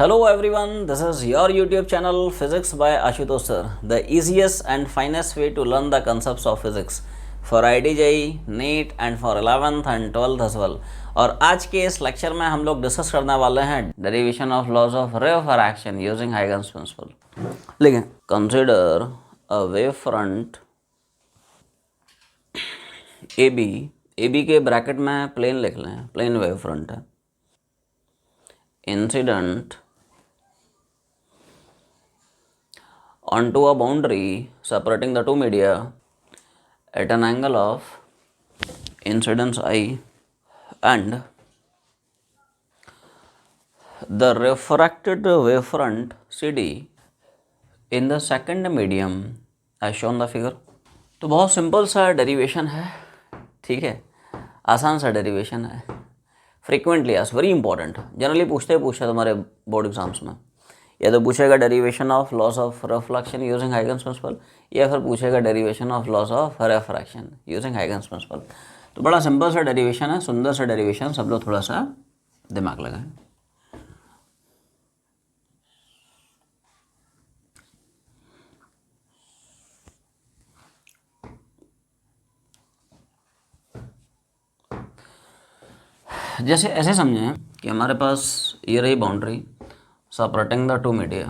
Hello everyone, this is your YouTube channel Physics by Ashutosh sir, the easiest and finest way to learn the concepts of physics for IIT, NEET and for 11th and 12th as well. और आज के इस lecture में हम लोग discuss करने वाले हैं derivation of laws of ray of action using Huygens principle. लेकिन consider a wave front A B के ब्रैकेट में प्लेन लिख लें, प्लेन वेव फ्रंट है. Incident onto a boundary separating the two media at an angle of incidence I, and the refracted wavefront CD in the second medium as shown the figure. तो बहुत simple सा derivation है, ठीक है, आसान सा derivation है. Frequently asked, very important, generally पूछते तुम्हारे बोर्ड एग्जाम्स में. या तो पूछेगा derivation of laws of reflection using Huygens principle, या फिर पूछेगा derivation of laws of refraction using Huygens principle. तो बड़ा सिंपल सा डेरिवेशन है, सुंदर सा डेरिवेशन, सब लोग थोड़ा सा दिमाग लगाएं. जैसे ऐसे समझें कि हमारे पास ये रही boundary separating the two media.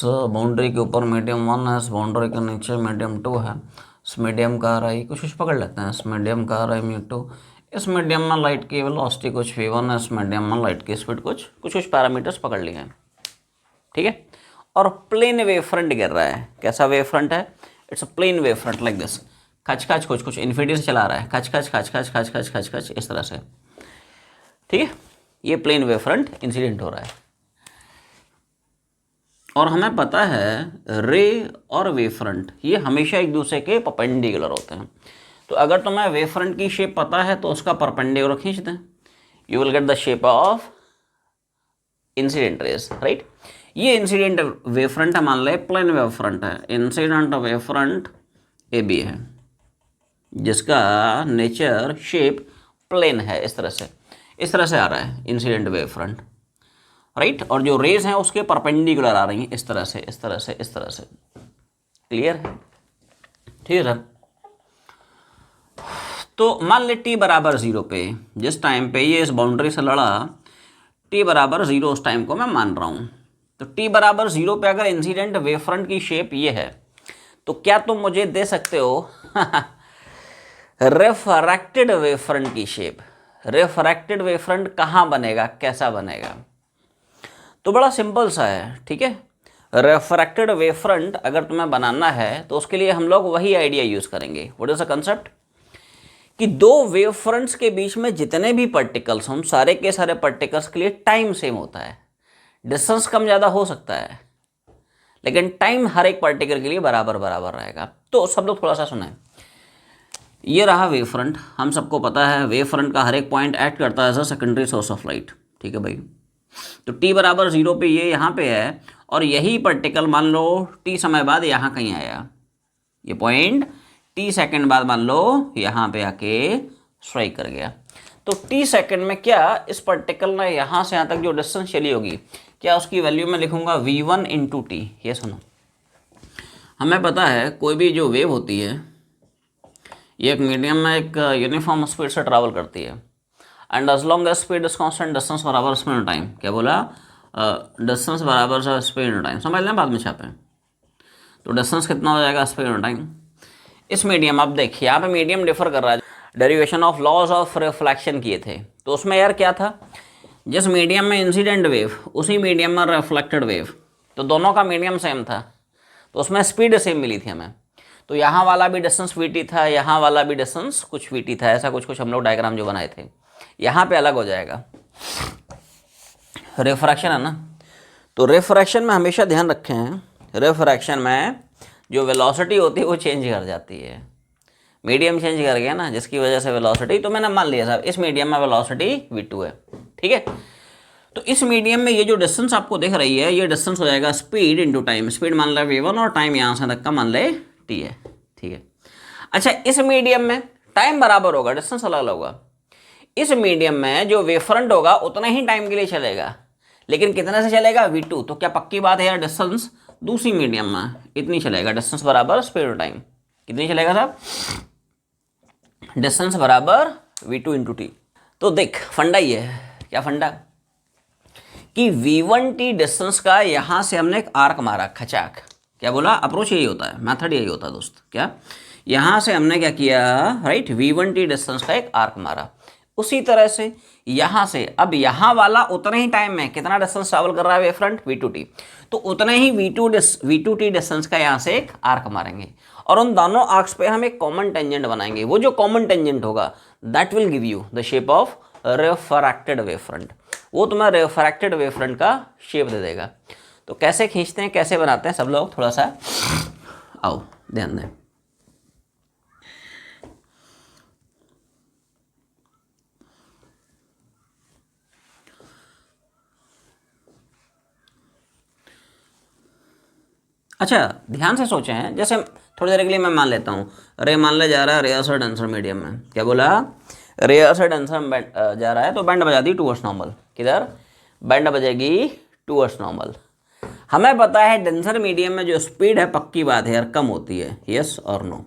Boundary के ऊपर मीडियम 1 है, इस बाउंड्री के नीचे मीडियम 2 है. इस मीडियम का आ रहा है कुछ पकड़ लेते हैं, इस मीडियम का आ रहा है μ2. इस मीडियम में लाइट की वेलोसिटी कुछ v1 है, इस मीडियम में लाइट की स्पीड कुछ पैरामीटर्स पकड़ लिए हैं, ठीक है. और प्लेन वेव फ्रंट गिर रहा है. कैसा वेव फ्रंट है? It's a plane wave front like this. खच कुछ इन्फिनिटी से चला रहा है, खच इस तरह से, ठीक है. ये प्लेन वेव फ्रंट इंसिडेंट हो रहा है. और हमें पता है रे और वेव फ्रंट ये हमेशा एक दूसरे के परपेंडिकुलर होते हैं. तो अगर तुम्हें वेव फ्रंट की शेप पता है तो उसका परपेंडिकुलर खींच दें, you will get the shape of incident rays, right. ये इंसिडेंट वेव फ्रंट है, मान ले प्लेन वेव फ्रंट है. Incident wave front A B है जिसका नेचर शेप प्लेन है. इस तरह से आ रहा है इंसिडेंट वेव फ्रंट, राइट. और जो रेज हैं उसके परपेंडिकुलर आ रही हैं इस तरह से. क्लियर है? ठीक है. तो मान ले t बराबर 0 पे, जिस टाइम पे ये इस बाउंड्री से लड़ा, t बराबर 0 उस टाइम को मैं मान रहा हूं. तो t बराबर 0 पे अगर इंसिडेंट वेव फ्रंट की शेप ये है, तो क्या तुम मुझे दे सकते हो रिफ्रैक्टेड वेव फ्रंट की शेप? रिफ्रैक्टेड वेव फ्रंट कहाँ बनेगा, कैसा बनेगा? तो बड़ा सिंपल सा है, ठीक है. रिफ्रैक्टेड वेव फ्रंट अगर तुम्हें बनाना है तो उसके लिए हम लोग वही आइडिया यूज करेंगे. What is the concept? कि दो वेव फ्रंट्स के बीच में जितने भी पार्टिकल्स हों, सारे के सारे पार्टिकल्स के लिए टाइम सेम होता है. डिस्टेंस कम ज़्यादा हो सकता है, लेकिन टाइम हर एक पार्टिकल के लिए बराबर रहेगा. तो सब लोग थोड़ा सा सुनाएं. ये रहा वेव फ्रंट. हम सबको पता है वेव फ्रंट का हर एक पॉइंट एक्ट करता है as a secondary source of light, ठीक है भाई. तो t बराबर 0 पे ये यहाँ पे है, और यही पार्टिकल मान लो t समय बाद यहाँ कहीं आया. ये पॉइंट t सेकंड बाद मान लो यहाँ पे आके स्ट्राइक कर गया. तो t सेकंड में क्या इस पार्टिकल ने यहाँ से यहाँ तक जो डिस्टेंस चली होगी, क्या उसकी वैल्यू में लिखूंगा v1 इंटू टी. ये सुनो, हमें पता है कोई भी जो वेव होती है ये एक मीडियम में एक यूनिफॉर्म स्पीड से ट्रैवल करती है. And as long as speed is constant, distance बराबर स्पीड इन टाइम. क्या बोला? डिस्टेंस बराबर से स्पीड इन टाइम. समझ लें, बाद में छापें. तो डिस्टेंस कितना हो जाएगा? Speed in time. इस मीडियम, अब देखिए यहाँ पे मीडियम डिफर कर रहा है. Derivation of laws of reflection किए थे, तो उसमें यार क्या था, जिस मीडियम में इंसिडेंट वेव उसी मीडियम में रिफ्लेक्टेड वेव, तो दोनों का मीडियम सेम था, तो उसमें स्पीड सेम मिली थी हमें. तो यहाँ वाला भी डिस्टेंस वीटी था, यहाँ वाला भी डिस्टेंस कुछ वीटी था. ऐसा कुछ हम लोग डायग्राम जो बनाए थे. यहाँ पे अलग हो जाएगा. रिफ्रैक्शन है ना, तो रिफ्रैक्शन में हमेशा ध्यान रखें, रिफ्रैक्शन में जो वेलोसिटी होती है वो चेंज कर जाती है. मीडियम चेंज कर गया ना, जिसकी वजह से वेलोसिटी, तो मैंने मान लिया साहब इस मीडियम में वेलोसिटी v2 है, ठीक है. तो इस मीडियम में ये जो डिस्टेंस आपको दिख रही है, ये डिस्टेंस हो जाएगा स्पीड इंटू टाइम. स्पीड मान ले v1 और टाइम यहाँ से तक का मान ले t है, ठीक है. अच्छा, इस मीडियम में टाइम बराबर होगा, डिस्टेंस अलग अलग होगा. इस मीडियम में जो वेव फ्रंट होगा उतना ही टाइम के लिए चलेगा, लेकिन कितने से चलेगा v2, तो क्या पक्की बात है यार डिस्टेंस दूसरी मीडियम में इतनी चलेगा, डिस्टेंस बराबर स्पीड ऑफ टाइम कितनी चलेगा साहब, डिस्टेंस बराबर v2 इंटू टी। तो देख फंडा ये है, क्या फंडा कि v1t डिस्टेंस का यहां से हमने एक आर्क मारा खचाक, क्या बोला, अप्रोच यही होता है, मेथड यही होता है दोस्त, क्या यहां से हमने क्या किया, राइट, v1t डिस्टेंस का एक आर्क मारा। उसी तरह से यहां से अब यहां वाला उतने ही टाइम में कितना डिस्टेंस ट्रैवल कर रहा है वेव फ्रंट v2t, तो उतने ही v2t डिस्टेंस का यहां से एक आर्क मारेंगे और उन दोनों आर्क्स पे हम एक कॉमन टेंजेंट बनाएंगे। वो जो कॉमन टेंजेंट होगा that will give you the shape of refracted wave front, वो तुम्हें रिफ्रैक्टेड वेव फ्रंट का शेप दे देगा। तो कैसे खींचते हैं, कैसे बनाते हैं, सब लोग थोड़ा सा आओ ध्यान दें। अच्छा ध्यान से सोचे हैं, जैसे थोड़ी देर के लिए मैं मान लेता हूँ, रे मान ले जा रहा है रेयर से डेंसर मीडियम में, क्या बोला, रेयर से डेंसर में जा रहा है तो बैंड बजा दी टूवर्ड्स नॉर्मल, किधर बैंड बजेगी टूवर्ड्स नॉर्मल। हमें पता है डेंसर मीडियम में जो स्पीड है पक्की बात है यार कम होती है, यस और नो।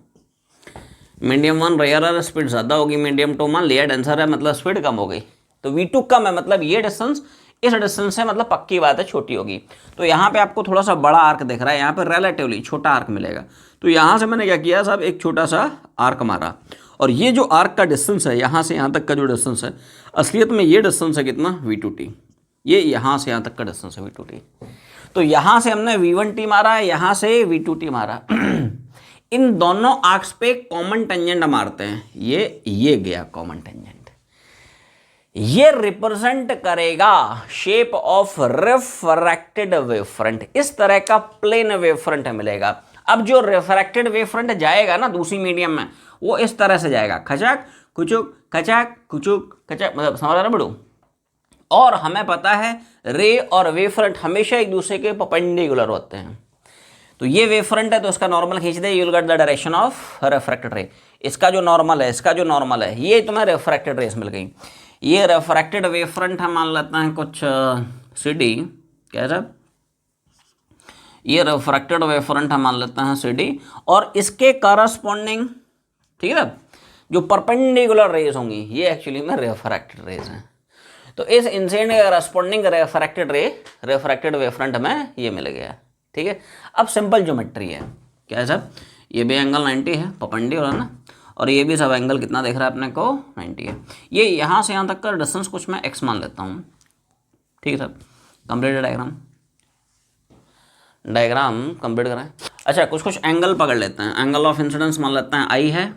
मीडियम 1 रेयर है स्पीड ज़्यादा होगी, मीडियम 2 मान लिया डेंसर है मतलब स्पीड कम हो गई, तो v2 कम है मतलब ये डिस्टेंस इस डिस्टेंस से मतलब पक्की बात है छोटी होगी। तो यहाँ पे आपको थोड़ा सा बड़ा आर्क दिख रहा है, यहाँ पे रिलेटिवली छोटा आर्क मिलेगा, तो यहाँ से मैंने क्या किया साहब, एक छोटा सा आर्क मारा और ये जो आर्क का डिस्टेंस है यहाँ से यहाँ तक का जो डिस्टेंस है असलियत में ये डिस्टेंस है कितना, v2t, ये यहाँ से यहाँ तक का डिस्टेंस है v2t। तो यहाँ से हमने v1t मारा, यहाँ से v2t मारा इन दोनों आर्क्स पे कॉमन टेंजेंट मारते हैं, ये गया कॉमन टेंजेंट, ये रिप्रेजेंट करेगा shape of refracted wave front, इस तरह का प्लेन वेव फ्रंट मिलेगा। अब जो रिफ्रैक्टेड वेव फ्रंट जाएगा ना दूसरी मीडियम में वो इस तरह से जाएगा, खचाक कुचुक खचाक कुचुक खचाक, मतलब समझ रहा ना बड़ू। और हमें पता है रे और वेव फ्रंट हमेशा एक दूसरे के परपेंडिकुलर होते हैं, तो ये वेव फ्रंट है तो इसका नॉर्मल खींच दे, you will get the direction of refracted ray. इसका जो नॉर्मल है, इसका जो नॉर्मल है, ये तुम्हें रिफ्रैक्टेड रेस मिल गई। ये रिफ्रैक्टेड वेव फ्रंट हम मान लेते हैं कुछ सी डी, क्या साहब, ये रिफ्रैक्टेड वेव फ्रंट हम मान लेते हैं सी डी, और इसके करस्पॉन्डिंग, ठीक है, जो परपेंडिकुलर रेज होंगी ये एक्चुअली में रिफ्रैक्टेड रेज हैं। तो इस इंसिडेंट के करस्पॉन्डिंग रिफ्रैक्टेड वेव फ्रंट में ये मिल गया, ठीक है। अब सिंपल ज्योमेट्री है, क्या है साहब, ये भी एंगल 90 है परपेंडिकुलर ना, और ये भी सब एंगल कितना देख रहा है अपने को, 90 है। ये यहाँ से यहाँ तक का डिस्टेंस कुछ मैं x मान लेता हूँ, ठीक है साहब। कंप्लीट डायग्राम कंप्लीट करें। अच्छा कुछ एंगल पकड़ लेते हैं, एंगल ऑफ इंसिडेंस मान लेते हैं I है,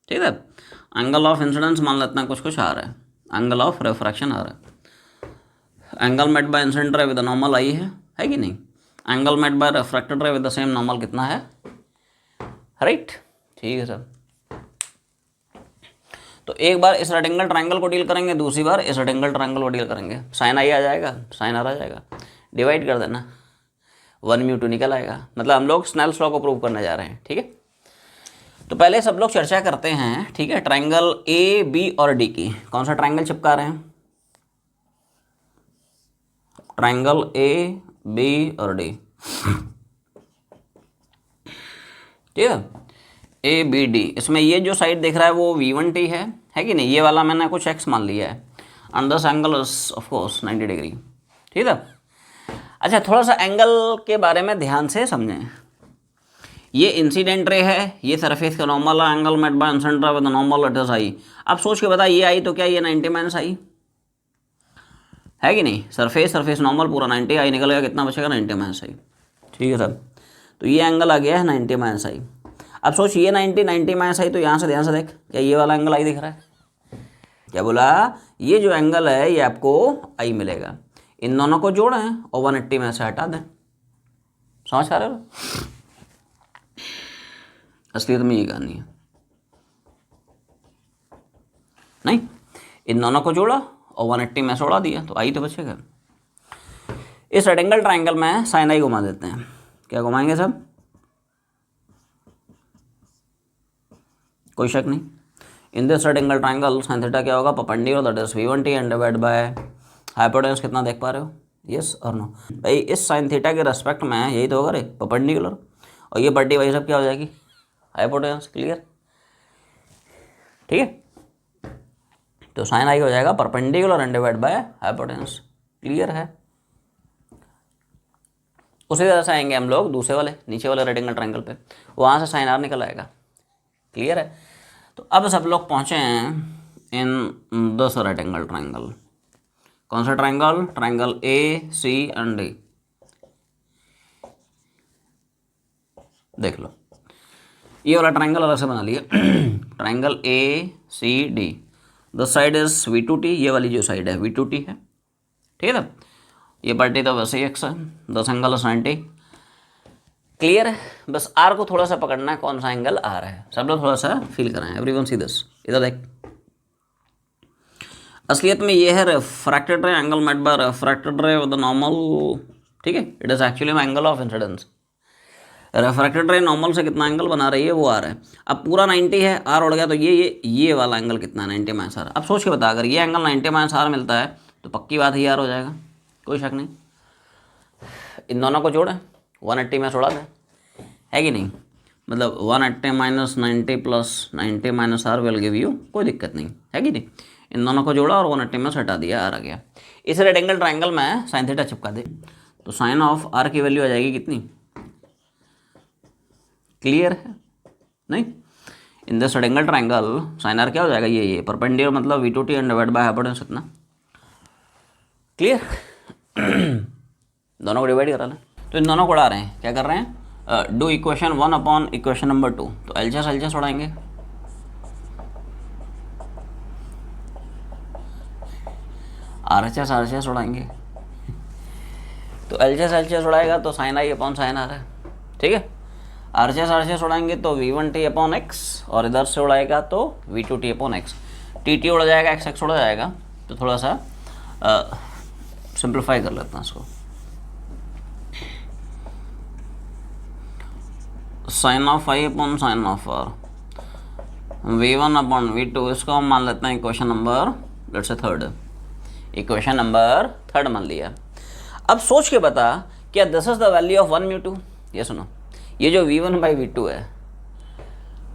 ठीक है। एंगल ऑफ इंसिडेंस मान लेते हैं कुछ R है, एंगल ऑफ रिफ्रैक्शन R है। Angle met by incident ray with normal I है कि नहीं, angle met by refracted ray with the same normal कितना है, राइट, ठीक है सर। तो एक बार इस रेक्टेंगल ट्रायंगल को डील करेंगे, दूसरी बार इस रेक्टेंगल ट्रायंगल को डील करेंगे। साइन आई आ जाएगा, साइन आर आ जाएगा, डिवाइड कर देना, 1/2 निकल आएगा। मतलब हम लोग स्नेल्स लॉ को प्रूव करने जा रहे हैं, ठीक है। तो पहले सब लोग चर्चा करते हैं, ठीक है, ट्रायंगल ए बी और डी की। कौन सा ट्रायंगल चिपका रहे हैं, ट्रायंगल ए बी और डी, ठीक है, ए बी डी। इसमें ये जो साइड दिख रहा है वो v1t है कि नहीं, ये वाला मैंने कुछ x मान लिया है, and this angle is of course 90 degree, ठीक है। अच्छा थोड़ा सा एंगल के बारे में ध्यान से समझें। ये इंसिडेंट रे है, ये सरफेस का normal angle met by incident ray with normal it is I. अब सोच के बता, ये आई तो क्या ये 90 माइनस आई है कि नहीं, सरफेस नॉर्मल पूरा 90, आई निकल गया, कितना बचेगा 90 माइनस आई, ठीक है सर। तो ये एंगल आ गया है 90 माइनस आई। अब सोच ये 90 माइनस आई, तो यहाँ से ध्यान से देख, क्या ये वाला एंगल आई दिख रहा है, क्या बोला, ये जो एंगल है ये आपको आई मिलेगा। इन दोनों को जोड़ें और 180 में से हटा दें, समझ आ रहे हो। असलियत में ये कहानी है, नहीं, इन दोनों को जोड़ा और 180 में से उड़ा दिया तो आई तो बचेगा। इस रेक्टेंगल ट्रायंगल में साइन आई घुमा देते हैं, क्या घुमाएंगे सब, कोई शक नहीं। In this rectangle triangle sine theta क्या होगा, perpendicular that is v1t and divide by hypotenuse कितना देख पा रहे हो, यस और नो भाई, इस साइन थीटा के रेस्पेक्ट में यही तो होगा रे, परपेंडिकुलर, और ये बट्टी भाई सब क्या हो जाएगी, हाइपोटेनस। क्लियर, ठीक है। तो साइन आई हो जाएगा perpendicular and divide by hypotenuse. Clear है। उसी तरह से आएंगे हम लोग दूसरे वाले नीचे वाले रेक्टेंगल एंगल ट्रायंगल पे, वहाँ से साइन आर निकल आएगा। क्लियर है। तो अब सब लोग पहुँचे हैं इन दिस रेक्टेंगल ट्रायंगल। कौन सा triangle? Triangle A C and D. देख लो, ये वाला ट्रायंगल अलग से बना लिया। Triangle A C D, the side is V2T, ये वाली जो साइड है V2T है, ठीक है ना। ये पार्टी तो वैसे ही एक्स है, 10 एंगल 90। क्लियर है। बस आर को थोड़ा सा पकड़ना है, कौन सा एंगल आ रहा है, सब लोग थोड़ा सा फील कराएं। एवरीवन सी दिस, इधर देख। असलियत में ये है refracted ray angle met by refracted ray with the normal, ठीक है। It is actually angle of incidence. Refracted ray normal से कितना एंगल बना रही है वो आर है। अब पूरा 90 है, आर उड़ गया तो ये वाला एंगल कितना है, 90 माइनस आर। अब सोच के बता, अगर ये एंगल 90 माइनस आर मिलता है तो पक्की बात ही आर हो जाएगा, कोई शक नहीं। इन दोनों को जोड़ें, 180 में छोड़ा दें, है कि नहीं। मतलब 180 minus 90 plus 90 minus R will give you, कोई दिक्कत नहीं है कि नहीं। इन दोनों को जोड़ा और 180 में से हटा दिया, आर आ गया। इस रेक्टेंगल ट्रायंगल में साइन थीटा चिपका दे तो साइन ऑफ आर की वैल्यू आ जाएगी कितनी। क्लियर है नहीं। In this rectangle triangle sine R क्या हो जाएगा, ये परपेंडिकुलर मतलब V2T and divide by hypotenuse इतना। क्लियर। दोनों को डिवाइड करा लें, तो इन दोनों को उड़ा रहे हैं, क्या कर रहे हैं, do equation 1 upon equation number 2। तो एलसीएस उड़ाएंगे, आरएचएस उड़ाएंगे। तो एलसीएस उड़ाएगा तो sine I upon sine R है, ठीक है। आरएचएस उड़ाएंगे तो V1T अपॉन एक्स, और इधर से उड़ाएगा तो V2T अपॉन एक्स। टी उड़ जाएगा, एक्स उड़ जाएगा। तो थोड़ा सा सिंप्लीफाई कर लेते हैं इसको। Sine of I upon sine of R, V1 upon V2, इसको हम मान लेते हैं equation number let's say third. Equation number third मान लिया। अब सोच के बता, क्या this is the value of 1 μ2। ये सुनो, ये जो V1 बाई V2 है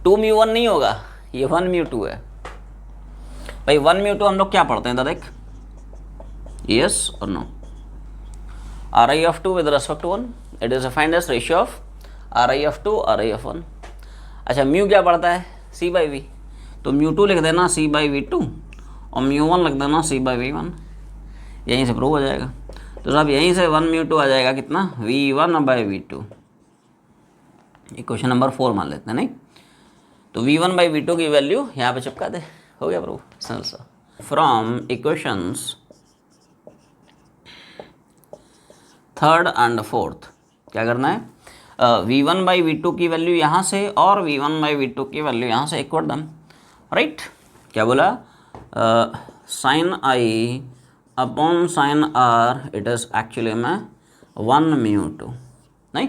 2 μ1 नहीं होगा, ये 1 μ2 है भाई। 1 μ2 हम लोग क्या पढ़ते हैं इधर देख, यस और no. Ri of 2 with respect to 1, it is find as ratio of Ri of 2 Ri of 1। अच्छा, म्यू क्या पढ़ता है, C बाई V, तो μ2 लिख देना C बाई V2 और μ1 लिख देना C बाई V1, यहीं से प्रूव हो जाएगा। तो साहब यहीं से 1 μ2 आ जाएगा कितना, V1 by V2। Equation number 4 मान लेते हैं, नहीं तो V1 बाई V2 की वैल्यू यहाँ पे चिपका दे, हो गया प्रूव। सरल सा। From equations third and fourth क्या करना है, V1 बाई V2 की वैल्यू यहाँ से और V1 बाई V2 की वैल्यू यहाँ से इक्वल दम, राइट। क्या बोला, sine I upon sine R, it is actually में 1 μ2, नहीं।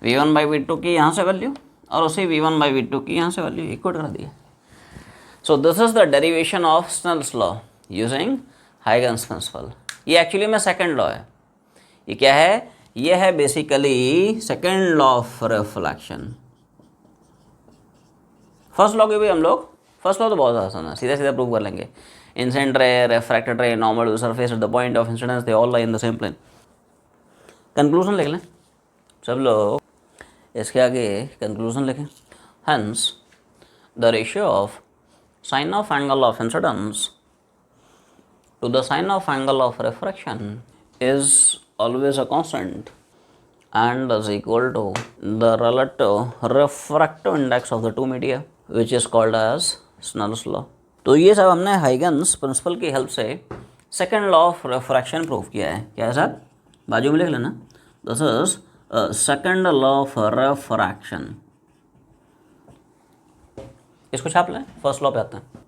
V1 बाई V2 की यहाँ से वैल्यू और उसी V1 बाई V2 की यहाँ से वैल्यू इक्वल कर दिया। So this is the derivation of Snell's law using Huygens principle. ये एक्चुअली में सेकंड लॉ है। ये क्या है, ये है basically second law of reflection. First law के भी हम लोग, फर्स्ट लॉ तो बहुत आसान है, सीधा सीधा प्रूव कर लेंगे। Incident ray, refracted ray, normal to surface at the point of incidence, they all lie in the same plane. Conclusion लिख लें सब लोग, इसके आगे कंक्लूजन लिखें। Hence the ratio of sine of angle of incidence to the sine of angle of refraction is always a constant and is equal to the relative refractive index of the two media, which is called as Snell's law। तो ये सब हमने Huygens principal की help से second law of refraction prove किया है। क्या है सर, बाजू में लिख लेना, this is second law of refraction. इसको छाप लें, फर्स्ट लॉ पे आते हैं।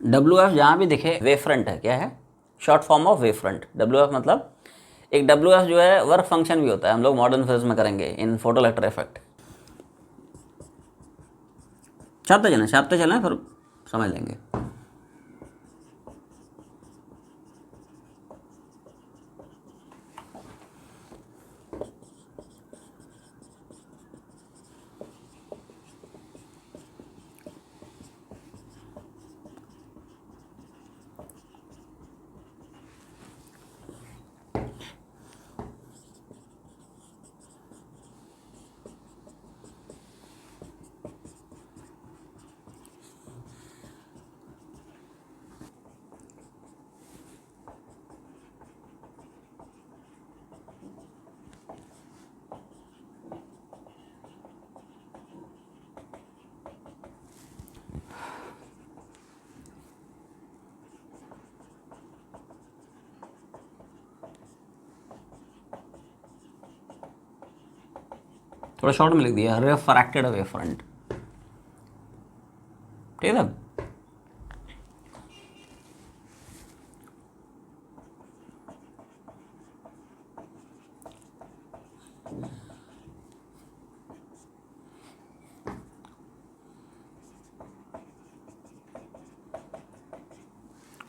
WF जहाँ भी दिखे वेव फ्रंट है, क्या है, short form of wave front. WF मतलब एक WF जो है वर्क फंक्शन भी होता है, हम लोग मॉडर्न फिजिक्स में करेंगे इन फोटो इलेक्ट्रिक इफेक्ट। छापते चलें फिर समझ लेंगे। थोड़ा शॉर्ट में लिख दिया, रिफ्रैक्टेड वेव फ्रंट, ठीक है।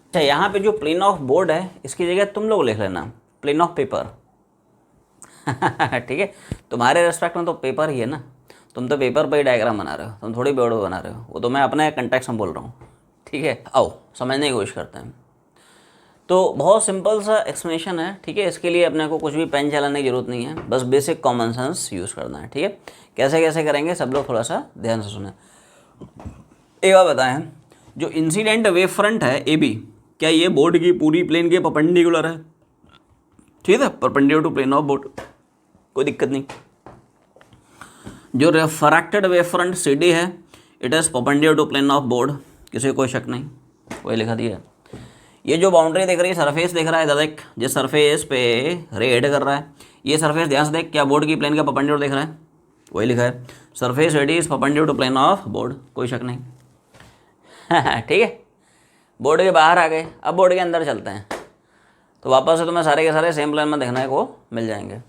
अच्छा, यहाँ पे जो प्लेन ऑफ बोर्ड है इसकी जगह तुम लोग लिख लेना प्लेन ऑफ पेपर। ठीक है, तुम्हारे रेस्पेक्ट में तो पेपर ही है ना, तुम तो पेपर पे ही डायग्राम बना रहे हो, तुम थोड़ी बोर्ड बना रहे हो, वो तो मैं अपने कंटेक्स्ट में बोल रहा हूँ। ठीक है, आओ समझने की कोशिश करते हैं। तो बहुत सिंपल सा एक्सप्लेनेशन है, ठीक है। इसके लिए अपने को कुछ भी पेन चलाने की जरूरत नहीं है, बस बेसिक कॉमन सेंस यूज़ करना है, ठीक है। कैसे कैसे करेंगे सब लोग थोड़ा सा ध्यान से सुने। एक बात बताएं, जो इंसिडेंट वेव फ्रंट है ए बी, क्या ये बोर्ड की पूरी प्लेन के परपेंडिकुलर है? ठीक है, perpendicular to plane of board, कोई दिक्कत नहीं। जो refracted wave front C D है, it is perpendicular to plane of board, किसी कोई शक नहीं, वही लिखा दिया है। ये जो बाउंड्री दिख रही है, सरफेस दिख रहा है, देख जिस सरफेस पे रे एड कर रहा है, ये सरफेस ध्यान से देख, क्या बोर्ड की प्लेन का परपेंडिकुलर दिख रहा है? वही लिखा है, surface AD is perpendicular to plane of board, कोई शक नहीं। ठीक है, बोर्ड के बाहर आ गए, अब बोर्ड के अंदर चलते हैं, तो वापस से तुम्हें सारे के सारे सेम प्लेन में देखने को मिल जाएंगे।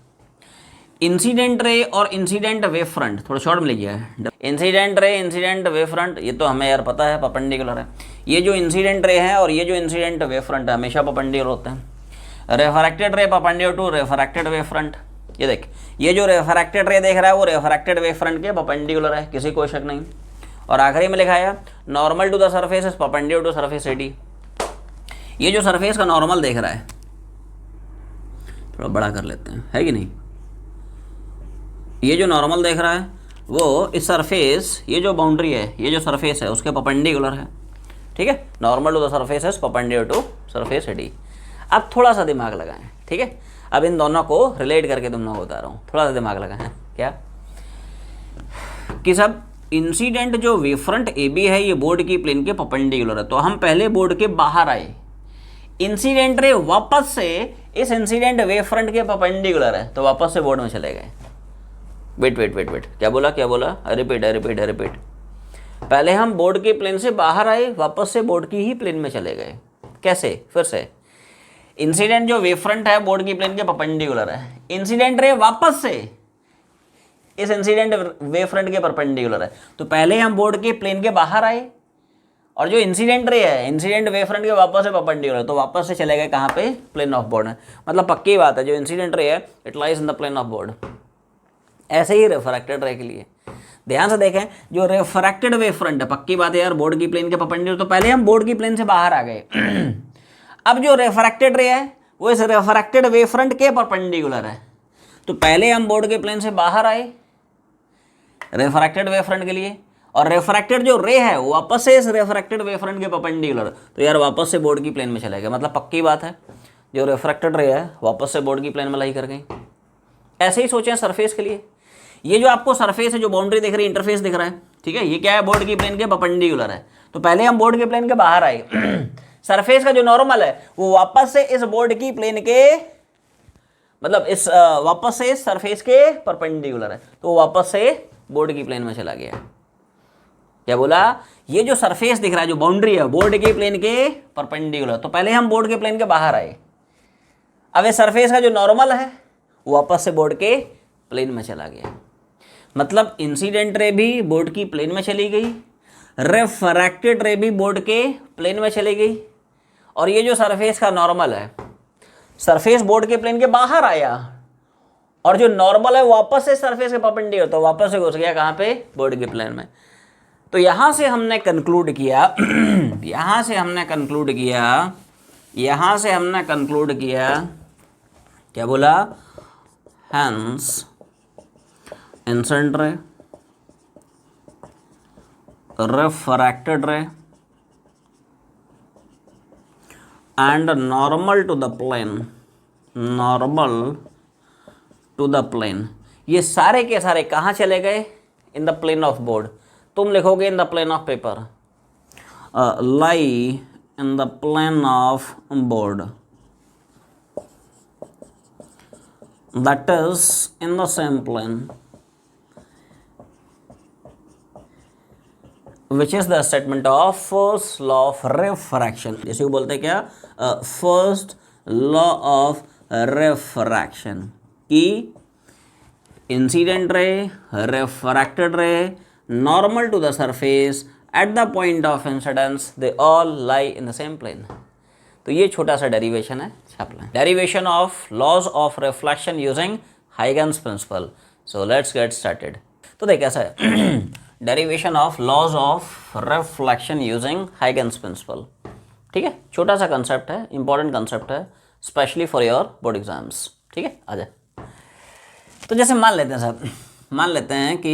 इंसिडेंट रे और इंसिडेंट वेव फ्रंट, थोड़ा शॉर्ट में लिखिए है, incident ray incident wave front, ये तो हमें यार पता है परपेंडिकुलर है। ये जो इंसिडेंट रे है और ये जो इंसिडेंट वेव फ्रंट है हमेशा परपेंडिकुलर होते हैं। Refracted ray perpendicular to refracted wave front, ये देख, ये जो रिफ्रैक्टेड रे देख रहा है वो रिफ्रैक्टेड वेव फ्रंट के परपेंडिकुलर है, किसी कोई शक नहीं। और आखिरी में लिखा है normal to the surface is perpendicular to surface AD, ये जो सरफेस का नॉर्मल देख रहा है, थोड़ा बड़ा कर लेते हैं, है कि नहीं, ये जो नॉर्मल देख रहा है वो इस सरफेस, ये जो बाउंड्री है, ये जो सरफेस है उसके परपेंडिकुलर है, ठीक है। Normal to the surface is perpendicular to surface AD. अब थोड़ा सा दिमाग लगाएं, ठीक है, अब इन दोनों को रिलेट करके तुम लोगों को बता रहा हूँ, थोड़ा सा दिमाग लगाएं। क्या कि सब इंसिडेंट जो वेव फ्रंट ए बी है ये बोर्ड की प्लेन के परपेंडिकुलर है, तो हम पहले बोर्ड के बाहर आए, इंसिडेंट रे वापस से इस इंसिडेंट वेव फ्रंट के परपेंडिकुलर है, तो वापस से बोर्ड में चले गए। वेट वेट वेट वेट, क्या बोला क्या बोला, रिपीट रिपीट रिपीट। पहले हम बोर्ड के प्लेन से बाहर आए, वापस से बोर्ड की ही प्लेन में चले गए। कैसे? फिर से, इंसिडेंट जो वेव फ्रंट है बोर्ड की प्लेन के परपेंडिकुलर है, इंसिडेंट रे वापस से इस इंसिडेंट वेव फ्रंट के परपेंडिकुलर है, तो पहले हम बोर्ड के प्लेन के बाहर आए और जो इंसिडेंट रे है इंसिडेंट वेव फ्रंट के वापस से परपेंडिकुलर, तो वापस से चले गए कहाँ पे? प्लेन ऑफ बोर्ड है। मतलब पक्की बात है, जो इंसिडेंट रे है it lies in the plane of board. ऐसे ही रिफ्रैक्टेड रे के लिए ध्यान से देखें, जो रिफ्रैक्टेड वेव फ्रंट है, पक्की बात है यार बोर्ड की प्लेन के परपेंडिकुलर, तो पहले हम बोर्ड की प्लेन से बाहर आ गए। अब जो रिफ्रैक्टेड रे है वो इस रिफ्रैक्टेड वेव फ्रंट के परपेंडिकुलर है, तो पहले हम बोर्ड के प्लेन से बाहर आए रिफ्रैक्टेड वेव फ्रंट के लिए, और रिफ्रैक्टेड जो रे है वो वापस से इस रिफ्रैक्टेड वेव फ्रंट के परपेंडिकुलर, तो यार वापस से बोर्ड की प्लेन में चले गए। मतलब पक्की बात है, जो रिफ्रैक्टेड रे है वापस से बोर्ड की प्लेन में लाई कर गई। ऐसे ही सोचें सरफेस के लिए, ये जो आपको सरफेस है, जो बाउंड्री दिख रही है, इंटरफेस दिख रहा है, ठीक है, ये क्या है? बोर्ड की प्लेन के परपेंडिकुलर है, तो पहले हम बोर्ड के प्लेन के बाहर आए। सरफेस का जो नॉर्मल है वो वापस से इस बोर्ड की प्लेन के, मतलब इस वापस से इस सरफेस के परपेंडिकुलर है, तो वापस से बोर्ड की प्लेन में चला गया। क्या बोला? ये जो सरफेस दिख रहा है, जो बाउंड्री है बोर्ड के प्लेन के परपेंडिकुलर, तो पहले हम बोर्ड के प्लेन के बाहर आए, अब ये सरफेस का जो नॉर्मल है वो वापस से बोर्ड के प्लेन में चला गया। मतलब इंसिडेंट रे भी बोर्ड की प्लेन में चली गई, रिफ्रैक्टेड रे भी बोर्ड के प्लेन में चली गई, और ये जो सरफेस का नॉर्मल है, सरफेस बोर्ड के प्लेन के बाहर आया, और जो नॉर्मल है वापस से सरफेस के परपेंडिकुलर, तो वापस से घुस गया कहाँ पे? बोर्ड के प्लेन में। तो यहां से हमने कंक्लूड किया यहां से हमने कंक्लूड किया, क्या बोला? Hence incident ray, refracted ray and normal to the plane, ये सारे के सारे कहाँ चले गए? In the plane of board. तुम लिखोगे in the plane of paper, lie in the plane of board, that is in the same plane, which is the statement of first law of refraction, जैसे वो बोलते हैं क्या, first law of refraction की incident ray, refracted ray, normal to the surface at the point of incidence, they all lie in the same plane. तो ये छोटा सा डेरिवेशन है, छाप लें। Derivation of laws of reflection using Huygens principle. So let's get started. तो देख कैसा है, derivation of laws of reflection using Huygens principle. ठीक है, छोटा सा कंसेप्ट है, इंपॉर्टेंट कंसेप्ट है, specially for your board exams. ठीक है, आ जाए। तो जैसे मान लेते हैं साहब, मान लेते हैं कि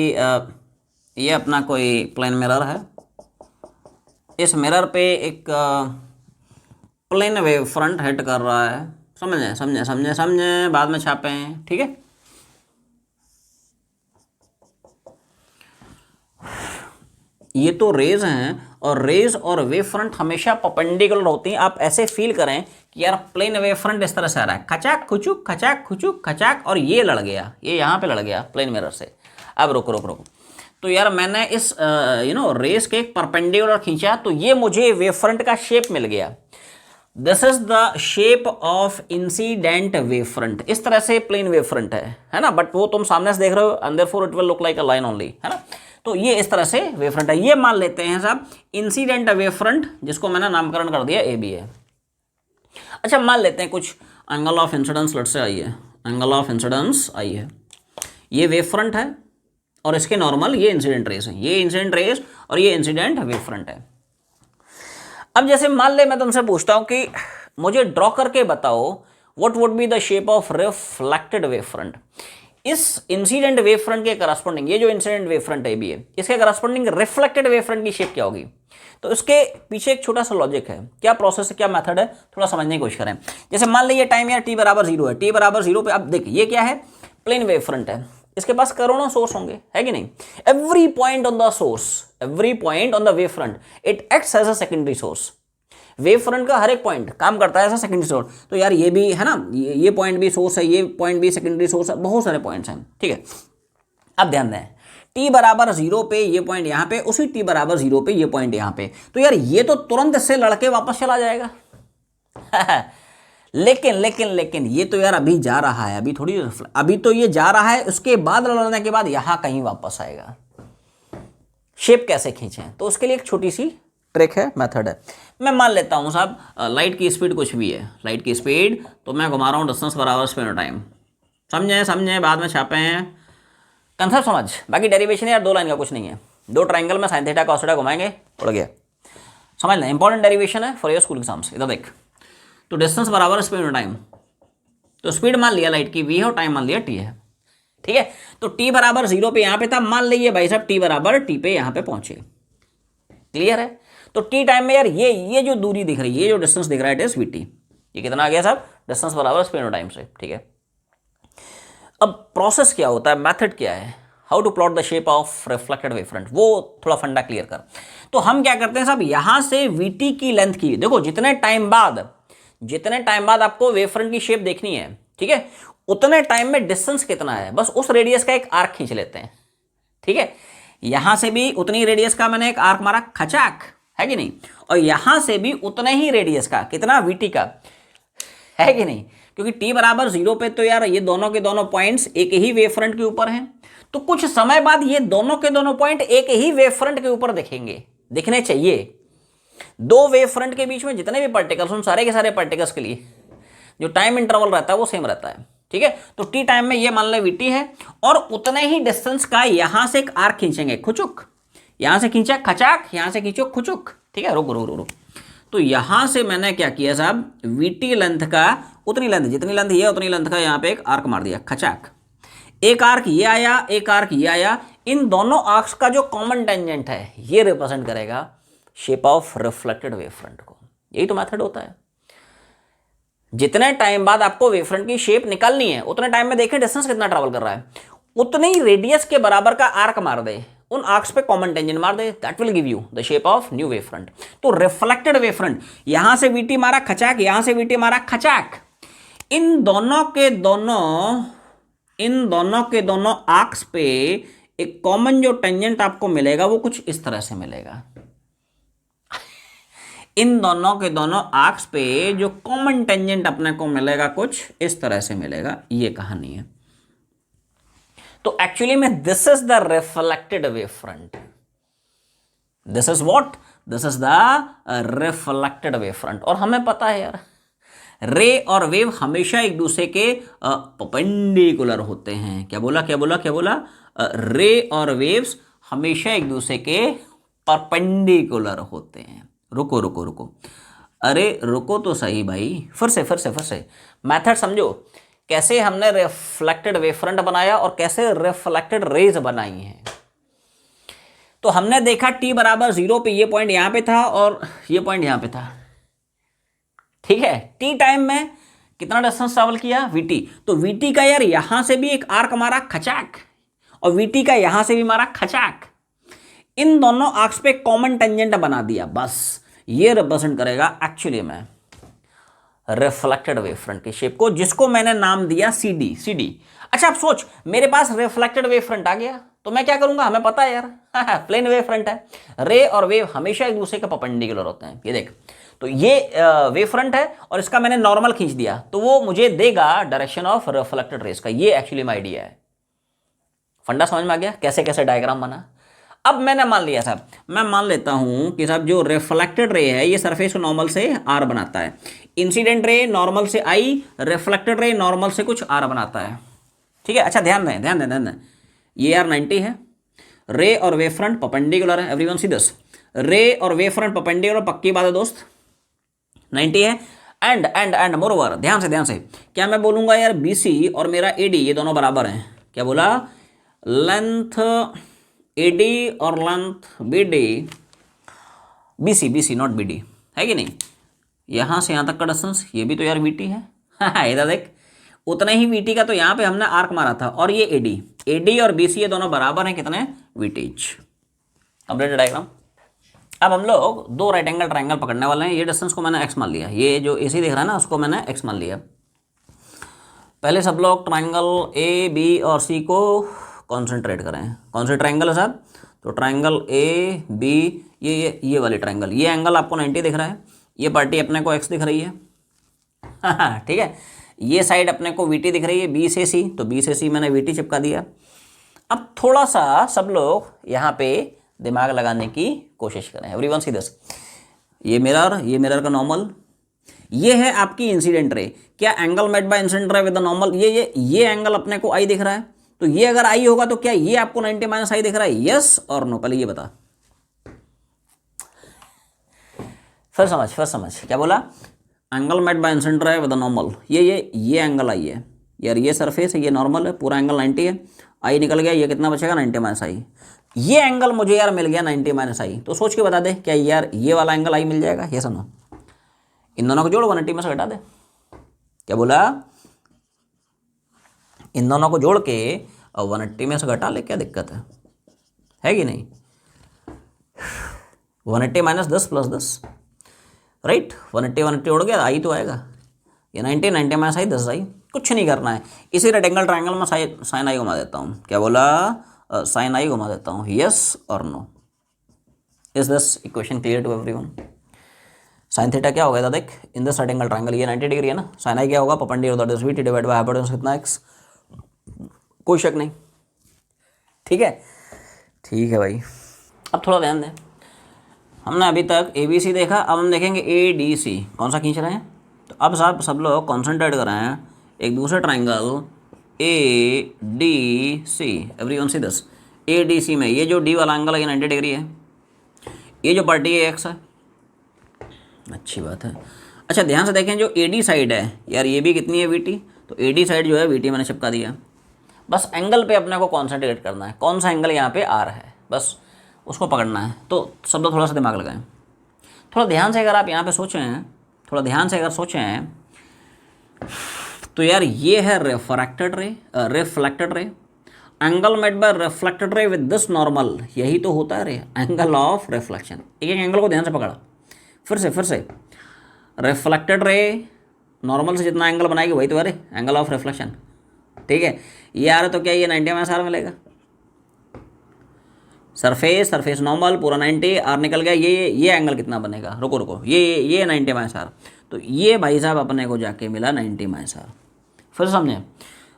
ये अपना कोई प्लेन मिरर है, इस मिरर पे एक प्लेन वेव फ्रंट हिट कर रहा है। समझे समझे समझे समझे, बाद में छापें। ठीक है, ये तो रेज हैं, और रेज और वेव फ्रंट हमेशा परपेंडिकुलर होती हैं। आप ऐसे फील करें कि यार प्लेन वेव फ्रंट इस तरह से आ रहा है, खचाक खुचुक खचाक खुचुक खचाक, और ये लड़ गया, ये यहाँ पे लड़ गया प्लेन मिरर से। अब रुक रुक रुक, तो यार मैंने इस रेस के एक परपेंडिकुलर खींचा, तो ये मुझे वेव फ्रंट का शेप मिल गया। This is the shape of incident wave front. इस तरह से प्लेन वेव फ्रंट है ना, बट वो तुम सामने से देख रहे हो, and therefore it will look like a line only, है ना। तो ये इस तरह से वेव फ्रंट है। ये मान लेते हैं साहब इंसिडेंट वेव फ्रंट, जिसको मैंने नामकरण कर दिया ए बी है। अच्छा, मान लेते हैं कुछ angle of incidence let's say आई है, एंगल ऑफ इंसिडेंस आई है, ये वेव फ्रंट है और इसके नॉर्मल ये इंसिडेंट रेस है, ये इंसिडेंट रेस और ये इंसिडेंट वेव फ्रंट है। अब जैसे मान ले मैं तुमसे पूछता हूं कि मुझे ड्रॉ करके बताओ what would be the shape of reflected wave front. इस इंसिडेंट वेव फ्रंट के करस्पॉन्डिंग, ये जो इंसिडेंट वेव फ्रंट है भी है, इसके करस्पॉन्डिंग रिफ्लेक्टेड वेव फ्रंट की शेप क्या होगी। तो इसके पीछे एक छोटा सा लॉजिक है, क्या प्रोसेस है, क्या मेथड है, थोड़ा समझने की कोशिश करें। जैसे मान लीजिए टाइम यार t बराबर 0 है, t बराबर 0 पे अब देख ये क्या है, प्लेन वेव फ्रंट है, इसके पास करोड़ों सोर्स होंगे, है कि नहीं। Every point on the source, every point on the wave front, it acts as a secondary source. Wave front का हर एक पॉइंट काम करता है एज अ सेकेंडरी सोर्स। तो यार ये भी है ना, ये पॉइंट भी सोर्स है, ये पॉइंट भी सेकेंडरी सोर्स है, बहुत सारे पॉइंट्स हैं। ठीक है, अब ध्यान दें, t बराबर 0 पे ये पॉइंट यहाँ पे, उसी t बराबर 0 पे ये पॉइंट यहाँ पे, तो यार ये तो तुरंत इससे लड़के वापस चला जाएगा। लेकिन लेकिन लेकिन ये तो यार अभी जा रहा है, अभी थोड़ी, अभी तो ये जा रहा है, उसके बाद लड़ने के बाद यहाँ कहीं वापस आएगा। शेप कैसे खींचें, तो उसके लिए एक छोटी सी ट्रिक है, मेथड है। मैं मान लेता हूँ साहब लाइट की स्पीड कुछ भी है, लाइट की स्पीड, तो मैं घुमा रहा हूँ डिस्टेंस बराबर स्पेन ऑफ टाइम। समझे समझे, बाद में छापे हैं, कंसेप्ट समझ। बाकी डेरिवेशन यार 2 लाइन का कुछ नहीं है, 2 ट्राइंगल में साइन थीटा कॉस थीटा घुमाएंगे, उड़ गया। समझ लें, इंपॉर्टेंट डेरिवेशन है फॉर योर स्कूल एग्जाम्स। इधर देख, तो डिस्टेंस बराबर स्पीड ऑफ टाइम, तो स्पीड मान लिया लाइट की v है और टाइम मान लिया t है। ठीक है, तो t बराबर 0 पे यहाँ पे था, मान लीजिए भाई साहब t बराबर t पे यहाँ पे पहुंचे। क्लियर है, तो t टाइम में यार ये जो दूरी दिख रही है, ये जो डिस्टेंस दिख रहा है, इट इज vt। ये कितना आ गया साहब, डिस्टेंस बराबर स्पीड ऑफ टाइम से। ठीक है, अब प्रोसेस क्या होता है, मेथड क्या है, how to plot the shape of reflected wave front, वो थोड़ा फंडा क्लियर कर। तो हम क्या करते हैं साहब, यहां से vt की लेंथ की, देखो जितने टाइम बाद आपको वेव फ्रंट की शेप देखनी है, ठीक है, उतने टाइम में डिस्टेंस कितना है, बस उस रेडियस का एक आर्क खींच लेते हैं। ठीक है, यहां से भी उतनी रेडियस का मैंने एक आर्क मारा, खचाक, है कि नहीं, और यहां से भी उतने ही रेडियस का, कितना, vt का, है कि नहीं, क्योंकि t बराबर 0 पे तो यार ये दोनों के दोनों पॉइंट्स एक ही वेव फ्रंट के ऊपर हैं, तो कुछ समय बाद ये दोनों के दोनों पॉइंट एक ही वेव फ्रंट के ऊपर दिखेंगे, दिखने चाहिए। 2 वेव फ्रंट के बीच में जितने भी पार्टिकल्स, उन सारे के सारे पार्टिकल्स के लिए जो टाइम इंटरवल रहता है वो सेम रहता है। ठीक है, तो t टाइम में ये मान लें vt है, और उतने ही डिस्टेंस का यहां से एक आर्क खींचेंगे, खुचुक, यहां से खींचा खचाक, यहां से खींचो खुचुक। ठीक है, रुक रुक रुक, तो यहां से मैंने क्या किया साहब, vt लेंथ का उतनी लेंथ, जितनी लेंथ ये उतनी लेंथ का यहाँ पे एक आर्क मार दिया, खचाक। एक आर्क ये आया, एक आर्क ये आया, इन दोनों आर्क्स का जो कॉमन टेंजेंट है ये रिप्रेजेंट करेगा shape of reflected wave front को। यही तो मेथड होता है। जितने टाइम बाद आपको वेव फ्रंट की शेप निकालनी है, उतने टाइम में देखें डिस्टेंस कितना ट्रैवल कर रहा है, उतने ही रेडियस के बराबर का आर्क मार दे, उन आर्क्स पे कॉमन टेंजेंट मार दे, that will give you the shape of new wave front. तो रिफ्लेक्टेड वेव फ्रंट, यहां से vt मारा खचाक, यहां से vt मारा खचाक, इन दोनों के दोनों आर्क्स पे एक कॉमन जो टेंजेंट आपको मिलेगा वो कुछ इस तरह से मिलेगा। इन दोनों के दोनों आर्क्स पे जो कॉमन टेंजेंट अपने को मिलेगा कुछ इस तरह से मिलेगा, ये कहानी है। तो एक्चुअली में this is the reflected wave front. This is what? This is the reflected wave front. और हमें पता है यार, रे और वेव हमेशा एक दूसरे के परपेंडिकुलर होते हैं। क्या बोला क्या बोला क्या बोला? रे और वेव्स हमेशा एक दूसरे के परपेंडिकुलर होते हैं। रुको रुको रुको, अरे रुको तो सही भाई, फिर से मेथड समझो। कैसे हमने रिफ्लेक्टेड वेव फ्रंट बनाया और कैसे रिफ्लेक्टेड रेज बनाई हैं। तो हमने देखा t बराबर 0 पे ये पॉइंट यहां पे था और ये पॉइंट यहां पे था, ठीक है। t टाइम में कितना डिस्टेंस ट्रेवल किया? vt। तो vt का यार यहां से भी एक आर्क मारा खचाक, और vt का यहां से भी मारा खचाक। इन दोनों आर्क्स पे कॉमन टेंजेंट बना दिया, बस ये रिप्रेजेंट करेगा एक्चुअली में रिफ्लेक्टेड वेव फ्रंट की शेप को, जिसको मैंने नाम दिया CD। अच्छा आप सोच, मेरे पास रिफ्लेक्टेड वेव फ्रंट आ गया तो मैं क्या करूंगा? हमें पता है यार, प्लेन वेव फ्रंट है। रे और वेव हमेशा एक दूसरे के परपेंडिकुलर होते हैं। ये देख, तो ये वेव फ्रंट है और इसका मैंने नॉर्मल खींच दिया तो वो मुझे देगा डायरेक्शन ऑफ रिफ्लेक्टेड रेज का। ये एक्चुअली में आइडिया है। फंडा समझ में आ गया कैसे कैसे डायग्राम बना? अब मैंने मान लिया साहब, मैं मान लेता हूं कि साहब जो रिफ्लेक्टेड रे है ये सरफेस को नॉर्मल से आर बनाता है, इंसिडेंट रे नॉर्मल से आई, रिफ्लेक्टेड रे नॉर्मल से कुछ आर बनाता है, ठीक है। अच्छा ध्यान दें, ये यार 90 है। रे और वेव फ्रंट परपेंडिकुलर है, एवरीवन सी दिस। रे और वेव फ्रंट परपेंडिकुलर, पक्की बात है दोस्त, 90 है। एंड मोरओवर, ध्यान से क्या मैं बोलूंगा यार, BC और मेरा AD ये दोनों बराबर हैं। क्या बोला? लेंथ AD और length BD, BC not BD, है कि नहीं? यहां से यहां तक का डिस्टेंस ये भी तो यार VT है। इधर देख, उतना ही VT का तो यहां पे हमने आर्क मारा था। और ये AD और BC ये दोनों बराबर हैं कितने? VT। Complete diagram. अब हम लोग दो राइट एंगल ट्रायंगल पकड़ने वाले हैं। ये डिस्टेंस को मैंने x मान लिया, ये जो AC दिख रहा है ना उसको मैंने x मान लिया। पहले सब लोग ट्रायंगल A, B और C को कॉन्सेंट्रेट करें। कौन से ट्रायंगल है साहब? तो ट्रायंगल A, B, ये वाली ट्रायंगल, ये एंगल आपको 90 दिख रहा है, ये पार्टी अपने को x दिख रही है, ठीक है। ये साइड अपने को VT दिख रही है, B से C, तो B से C मैंने VT चिपका दिया। अब थोड़ा सा सब लोग यहाँ पे दिमाग लगाने की कोशिश करें। एवरीवन सी दिस, ये मिरर का नॉर्मल, ये है आपकी इंसिडेंट रे। क्या angle made by incident ray with the normal, ये एंगल अपने को I दिख रहा है, तो ये अगर I होगा तो क्या ये आपको 90 माइनस I दिख रहा है? यस और नो? पहले ये बता, फिर समझ क्या बोला? Angle made by incident ray with the normal, ये एंगल I है यार, ये सरफेस है, ये नॉर्मल है, पूरा एंगल 90 है, I निकल गया, ये कितना बचेगा? 90 माइनस I। ये एंगल मुझे यार मिल गया 90 माइनस I, तो सोच के बता दे क्या यार ये वाला एंगल I मिल जाएगा? ये सुनो, इन दोनों को जोड़ 180 में से घटा दे। क्या बोला? इन दोनों को जोड़ के 180 में से घटा ले, क्या दिक्कत है कि नहीं? 180 माइनस 10 प्लस 10, राइट। 180 उड़ गया, I तो आएगा, ये 90 माइनस I 10 I, कुछ नहीं करना है। इसी रेक्टेंगल ट्रायंगल में साइन I घुमा देता हूँ। क्या बोला? साइन I घुमा देता हूँ। यस और no? Is this equation clear to everyone? Sine theta क्या होगा देख, इन दिस रेक्टेंगल ट्रायंगल ये 90 डिग्री है ना, साइन I क्या होगा? Perpendicular that is VT divide by hypotenuse कितना x, कोई शक नहीं, ठीक है भाई। अब थोड़ा ध्यान दें, हमने अभी तक ABC देखा, अब हम देखेंगे ADC कौन सा खींच रहे हैं। तो अब साहब सब लोग कॉन्सेंट्रेट कर रहे हैं एक दूसरे triangle ADC। Everyone see this, ADC में ये जो D वाला एंगल है ये 90 डिग्री है, ये जो पार्टी है x है, अच्छी बात है। अच्छा ध्यान से देखें, जो AD साइड है यार ये भी कितनी है? VT। तो AD साइड जो है VT मैंने चिपका दिया। बस एंगल पे अपने को कॉन्सेंट्रेट करना है, कौन सा एंगल यहाँ पे R है, बस उसको पकड़ना है। तो सब लोग थोड़ा सा दिमाग लगाएं, थोड़ा ध्यान से अगर आप यहाँ पे सोचें, थोड़ा ध्यान से अगर सोचें तो यार ये है refracted ray, angle made by reflected ray with this normal, यही तो होता है रे, एंगल ऑफ रिफ्लेक्शन। एक एंगल को ध्यान से पकड़ा, फिर से रिफ्लेक्टेड रे नॉर्मल से जितना एंगल बनाएगी वही तो है रे एंगल ऑफ रिफ्लेक्शन, ठीक है। ये आ रहा तो क्या ये 90 माइनस R मिलेगा? सरफेस सरफेस नॉर्मल पूरा 90, आर निकल गया, ये एंगल कितना बनेगा, रुको रुको, ये 90 माइनस आर, तो ये भाई साहब अपने को जाके मिला 90 माइनस आर। फिर समझे,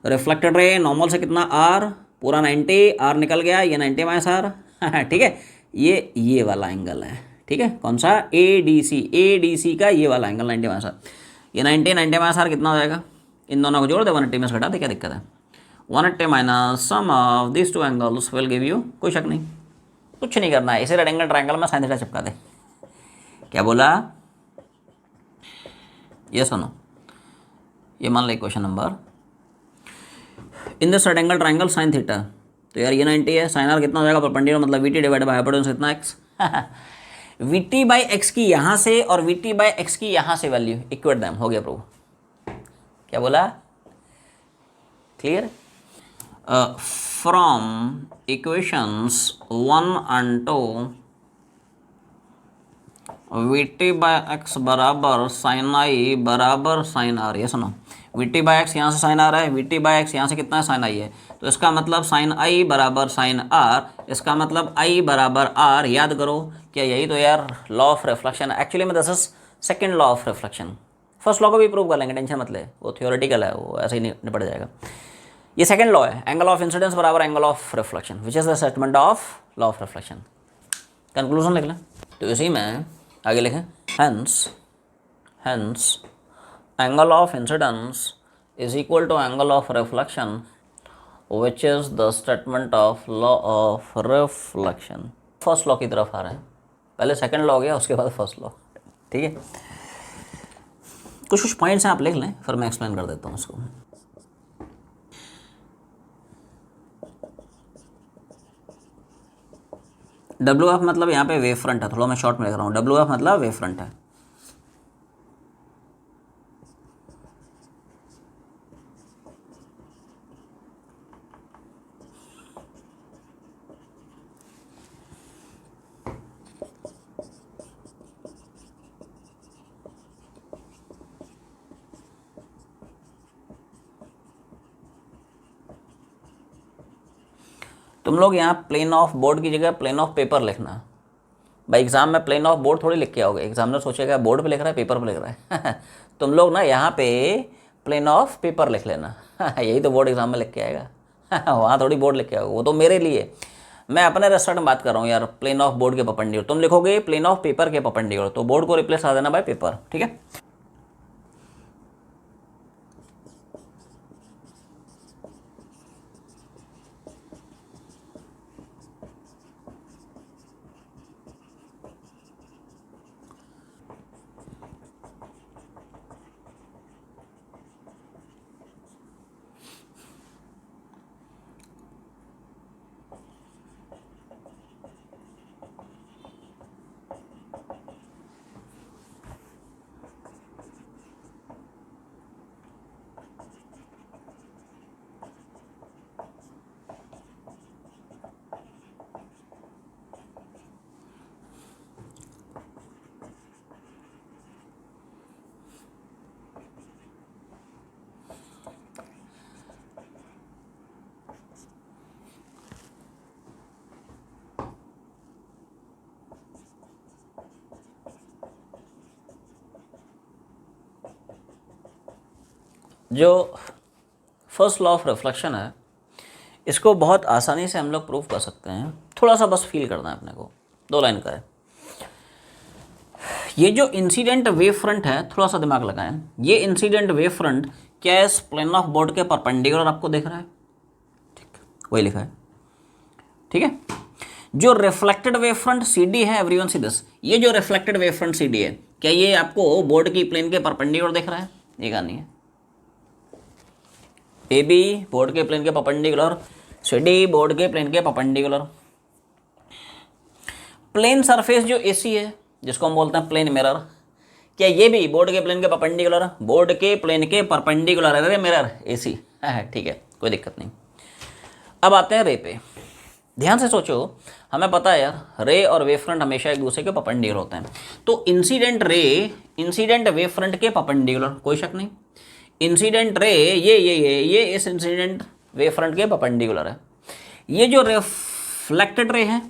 रिफ्लेक्टेड रे नॉर्मल से कितना आर, पूरा 90, आर निकल गया, ये 90 माइनस आर। ठीक है, ये वाला एंगल है, ठीक है, कौन सा, ए डी सी का ये वाला एंगल 90 माइनस आर। ये 90 माइनस आर कितना हो जाएगा, इन दोनों को जोड़ दे, 180 में से घटा दे, क्या दिक्कत है, 180 minus sum of this two angles will give you, कोई शक नहीं, कुछ नहीं करना है, इसे रेड एंगल ट्रायंगल में साइन थीटा चिपका दे। क्या बोला, ये सुनो, ये मान लो question number, in this red angle triangle sine theta, तो यार ये 90 है, साइन आर कितना हो जाएगा, परपेंडिकुलर मतलब V T divide by hypotenuse कितना X. V T by X की यहाँ से और वी टी बाई एक्स की यहाँ से वैल्यू इक्वेट दैम, हो गया प्रूव। क्या बोला, clear. From equations 1 and 2 we T by x बराबर साइन आई बराबर साइन आर, ये सुनो, वी टी बाई एक्स यहाँ से साइन आर है, वी टी बाई एक्स यहाँ से कितना है, साइन आई है, तो इसका मतलब साइन आई बराबर साइन आर, इसका मतलब आई बराबर आर। याद करो क्या, यही तो यार लॉ ऑफ रिफ्लेक्शन, एक्चुअली में this is second law of reflection, first law को भी प्रूव कर लेंगे, टेंशन मत ले, वो थियोरेटिकल है, वो ऐसे ही निपट जाएगा। ये सेकेंड लॉ है, एंगल ऑफ इंसिडेंस बराबर angle of reflection, which is the statement of law of reflection. Conclusion लिख लें, तो इसी में आगे लिखें, hence angle of incidence is equal to angle of reflection which is the statement of law of reflection. First law की तरफ आ रहे हैं, पहले सेकंड लॉ हो गया, उसके बाद फर्स्ट लॉ, ठीक है। कुछ पॉइंट्स हैं, आप लिख लें, फिर मैं एक्सप्लेन कर देता हूँ उसको। डब्ल्यू एफ मतलब यहाँ पे वेव फ्रंट है, थोड़ा मैं शॉर्ट में लिख रहा हूँ, डब्ल्यू एफ मतलब वेव फ्रंट है। तुम लोग यहाँ प्लेन ऑफ बोर्ड की जगह प्लेन ऑफ पेपर लिखना। भाई एग्जाम में प्लेन ऑफ बोर्ड थोड़ी लिख के आओगे, एग्जामिनर सोचेगा बोर्ड पे लिख रहा है पेपर पे लिख रहा है। तुम लोग ना यहाँ पे प्लेन ऑफ पेपर लिख लेना। यही तो बोर्ड एग्जाम में लिख के आएगा। वहाँ थोड़ी बोर्ड लिख के आओगे, वो तो मेरे लिए, मैं अपने रेस्टोरेंट में बात कर रहा हूँ यार। प्लेन ऑफ बोर्ड के परपेंडिकुलर तुम लिखोगे, प्लेन ऑफ पेपर के परपेंडिकुलर, तो बोर्ड को रिप्लेस कर देना बाय पेपर, ठीक है। जो फर्स्ट लॉ ऑफ रिफ्लेक्शन है, इसको बहुत आसानी से हम लोग प्रूव कर सकते हैं। थोड़ा सा बस फील करना है अपने को, 2 लाइन का है। ये जो इंसिडेंट वेव फ्रंट है, थोड़ा सा दिमाग लगाएं, ये इंसिडेंट वेव फ्रंट क्या इस प्लेन ऑफ बोर्ड के परपेंडिकुलर आपको दिख रहा है, ठीक, वही लिखा है, ठीक है। जो reflected wave front C D है, एवरीवन सी दिस, ये जो reflected wave front C D है, क्या ये आपको बोर्ड की प्लेन के परपेंडिकुलर दिख रहा है? ये कहानी है। ए बी बोर्ड के प्लेन के परपेंडिकुलर, सी डी बोर्ड के प्लेन के परपेंडिकुलर। प्लेन सरफेस जो ए सी है, जिसको हम बोलते हैं प्लेन मिरर, क्या ये भी बोर्ड के प्लेन के परपेंडिकुलर? बोर्ड के प्लेन के परपेंडिकुलर है रे मिरर, ए सी है, ठीक है, कोई दिक्कत नहीं। अब आते हैं रे पे, ध्यान से सोचो। हमें पता है यार, रे और वेव फ्रंट हमेशा एक दूसरे के परपेंडिकुलर होते हैं। तो incident ray incident wave front के परपेंडिकुलर, कोई शक नहीं। इंसिडेंट रे ये इस इंसिडेंट वेव फ्रंट के परपेंडिकुलर है। ये जो रिफ्लेक्टेड रे है,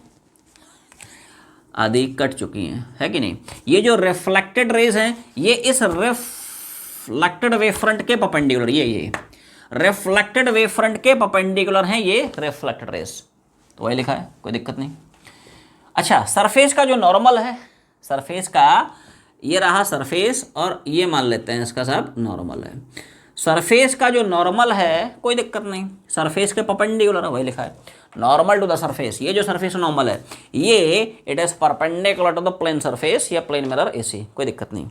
आदि कट चुकी हैं, है कि नहीं। ये जो रिफ्लेक्टेड रेज हैं ये इस रिफ्लेक्टेड वेव फ्रंट के परपेंडिकुलर, ये रिफ्लेक्टेड वेव फ्रंट के परपेंडिकुलर हैं ये रिफ्लेक्टेड रेज, तो वही लिखा है, कोई दिक्कत नहीं। अच्छा, सरफेस का जो नॉर्मल है, सरफेस का ये रहा सरफेस, और ये मान लेते हैं इसका साहब नॉर्मल है। सरफेस का जो नॉर्मल है कोई दिक्कत नहीं, सरफेस के परपेंडिकुलर है, वही लिखा है नॉर्मल टू द सरफेस। ये जो सरफेस नॉर्मल है ये it is perpendicular to the plane surface या प्लेन मिरर एसी, कोई दिक्कत नहीं।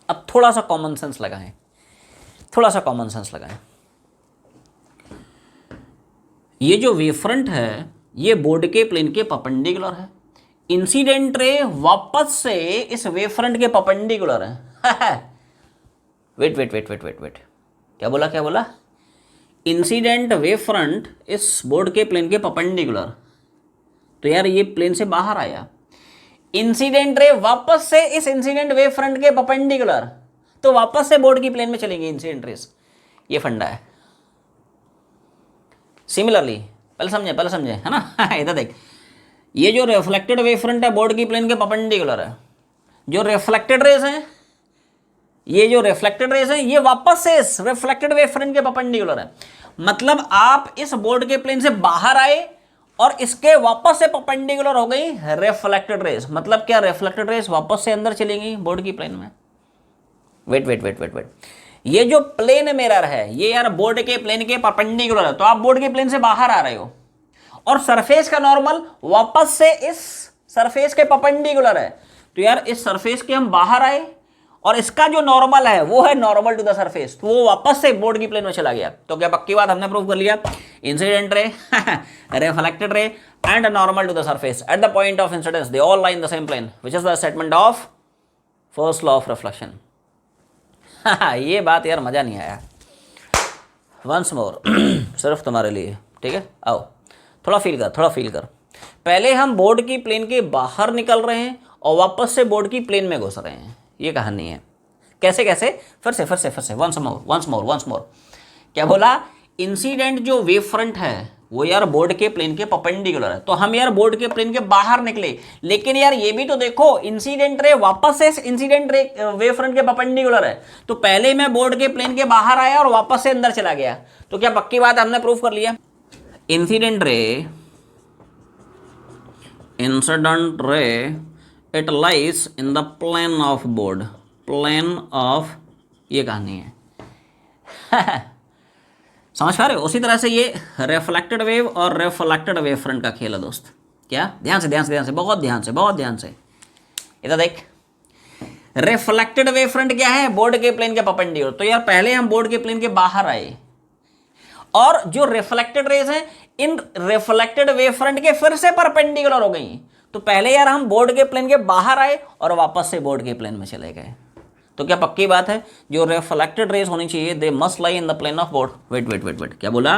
अब थोड़ा सा कॉमन सेंस लगाएं, थोड़ा सा कॉमन सेंस लगाएं। ये जो वेव फ्रंट है ये बोर्ड के प्लेन के परपेंडिकुलर है, इंसिडेंट रे वापस से इस वेव फ्रंट के परपेंडिकुलर है। Wait wait wait wait wait wait, क्या बोला, क्या बोला, इंसिडेंट वेव फ्रंट इस बोर्ड के प्लेन के परपेंडिकुलर, तो यार ये प्लेन से बाहर आया, इंसिडेंट रे वापस से इस इंसिडेंट वेव फ्रंट के परपेंडिकुलर, तो वापस से बोर्ड की प्लेन में चलेंगे इंसिडेंट रेस, ये फंडा है। सिमिलरली पहले समझे है ना। इधर देख, ये जो रिफ्लेक्टेड वेव फ्रंट है बोर्ड की प्लेन के परपेंडिकुलर है, जो रिफ्लेक्टेड रेस है, ये जो रिफ्लेक्टेड रेस है ये वापस से इस रिफ्लेक्टेड वेव फ्रंट के परपेंडिकुलर है। मतलब आप इस बोर्ड के प्लेन से बाहर आए और इसके वापस से परपेंडिकुलर हो गई रिफ्लेक्टेड रेस। मतलब क्या, रिफ्लेक्टेड रेस वापस से अंदर चली गई बोर्ड की प्लेन में। Wait wait wait wait wait, ये जो प्लेन मिरर है ये यार बोर्ड के प्लेन के परपेंडिकुलर है, तो आप बोर्ड के प्लेन से बाहर आ रहे हो और सरफेस का नॉर्मल वापस से इस सरफेस के परपेंडिकुलर है, तो यार इस सरफेस के हम बाहर आए और इसका जो नॉर्मल है वो है नॉर्मल टू द सरफेस, तो वो वापस से बोर्ड की प्लेन में चला गया। तो क्या पक्की बात हमने प्रूव कर लिया, incident ray, reflected ray and normal to the surface at the point of incidence they all lie in the same plane which is the statement of first law of reflection. ये बात यार मजा नहीं आया, once more सिर्फ तुम्हारे लिए, ठीक है। आओ थोड़ा फील कर, थोड़ा फील कर। पहले हम बोर्ड की प्लेन के बाहर निकल रहे हैं और वापस से बोर्ड की प्लेन में घुस रहे हैं, ये कहानी है। कैसे कैसे, फिर से वंस मोर। क्या बोला, इंसिडेंट जो वेव फ्रंट है वो यार बोर्ड के प्लेन के परपेंडिकुलर है, तो हम यार बोर्ड के प्लेन के बाहर निकले, लेकिन यार ये भी तो देखो इंसिडेंट रे वापस से इंसिडेंट रे वेव फ्रंट के परपेंडिकुलर है, तो पहले मैं बोर्ड के प्लेन के बाहर आया और वापस से अंदर चला गया, तो क्या पक्की बात हमने प्रूव कर लिया, incident ray it lies in the plane of board, plane of, ये कहानी है। समझ पा रहे हो। उसी तरह से ये रिफ्लेक्टेड वेव और रिफ्लेक्टेड वेव फ्रंट का खेल है दोस्त। क्या, ध्यान से, बहुत ध्यान से इधर देख, रिफ्लेक्टेड वेव फ्रंट क्या है, बोर्ड के प्लेन के परपेंडिकुलर, तो यार पहले हम बोर्ड के प्लेन के बाहर आए और जो रिफ्लेक्टेड रेज है इन रिफ्लेक्टेड वेव फ्रंट के फिर से परपेंडिकुलर हो गई, तो पहले यार हम बोर्ड के प्लेन के बाहर आए और वापस से बोर्ड के प्लेन में चले गए, तो क्या पक्की बात है जो रिफ्लेक्टेड रेज होनी चाहिए they must lie in the plane of board. Wait, क्या बोला,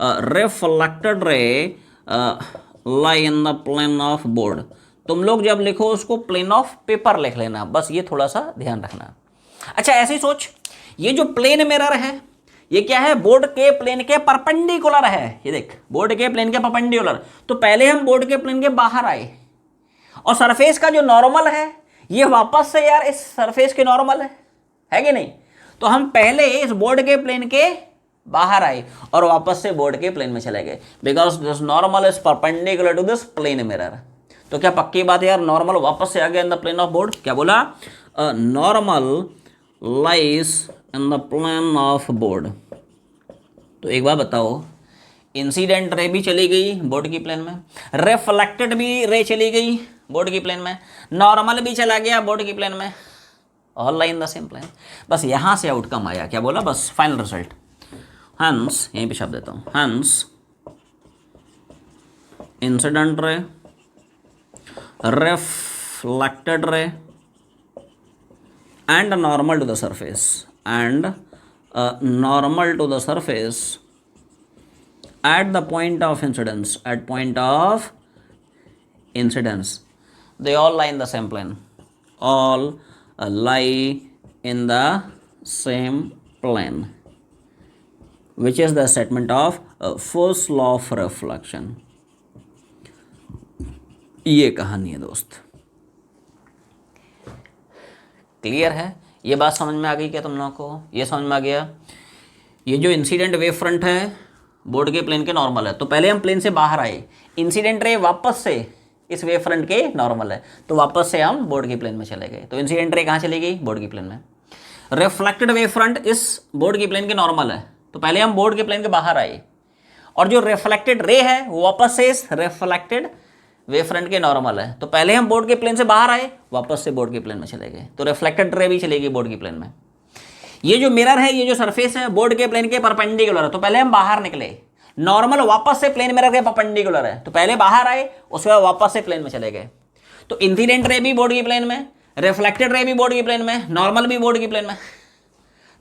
reflected ray lie in the plane of board. तुम लोग जब लिखो उसको प्लेन ऑफ पेपर लिख लेना, बस ये थोड़ा सा ध्यान रखना। अच्छा ऐसे ही सोच, ये जो प्लेन मिरर है ये क्या है, बोर्ड के प्लेन के परपेंडिकुलर है, ये देख बोर्ड के प्लेन के परपेंडिकुलर, तो पहले हम बोर्ड के प्लेन के बाहर आए और सरफेस का जो नॉर्मल है ये वापस से यार इस सरफेस के नॉर्मल है कि नहीं, तो हम पहले इस बोर्ड के प्लेन के बाहर आए और वापस से बोर्ड के प्लेन में चले गए, because this normal is perpendicular to this plane mirror. तो क्या पक्की बात है यार, नॉर्मल वापस से आ गया in the plane of board. क्या बोला, normal lies in the plane of board. तो एक बार बताओ, इंसिडेंट रे भी चली गई बोर्ड की प्लेन में, रिफ्लेक्टेड भी रे चली गई बोर्ड की प्लेन में, नॉर्मल भी चला गया बोर्ड की प्लेन में, all lie in the same plane. बस यहां से आउटकम आया, क्या बोला, बस फाइनल रिजल्ट। हंस, यहीं पे शब्द देता हूं, हंस incident ray, reflected ray and normal to the surface and normal to the surface at the point of incidence, they all lie in the same plane, all lie in the same plane, which is the statement of first law of reflection. ये कहानी है दोस्त। Clear है? ये बात समझ में आ गई क्या तुम लोगों को? ये समझ में आ गया? ये जो इंसिडेंट वेव फ्रंट है बोर्ड के प्लेन के नॉर्मल है, तो पहले हम प्लेन से बाहर आए, इंसिडेंट रे वापस से इस वेव फ्रंट के नॉर्मल है, तो वापस से हम बोर्ड के प्लेन में चले गए। तो इंसिडेंट रे कहाँ चली गई? बोर्ड के प्लेन में। रिफ्लेक्टेड वेव फ्रंट इस बोर्ड के प्लेन के नॉर्मल है, तो पहले हम बोर्ड के प्लेन के बाहर आए, और जो रिफ्लेक्टेड रे है वो वापस से इस रिफ्लेक्टेड वेव फ्रंट के नॉर्मल है, तो पहले हम बोर्ड के प्लेन से बाहर आए, वापस से बोर्ड के प्लेन में चले गए। तो रिफ्लेक्टेड रे भी चलेगी बोर्ड के प्लेन में। ये जो मिरर है, ये जो सरफेस है बोर्ड के प्लेन के परपेंडिकुलर है, तो पहले हम बाहर निकले, नॉर्मल वापस से प्लेन मिरर के परपेंडिकुलर है, तो पहले बाहर आए, उसके बाद वापस से प्लेन में चले गए। तो इंसिडेंट रे भी बोर्ड के प्लेन में, रिफ्लेक्टेड रे भी बोर्ड के प्लेन में, नॉर्मल भी बोर्ड के प्लेन में,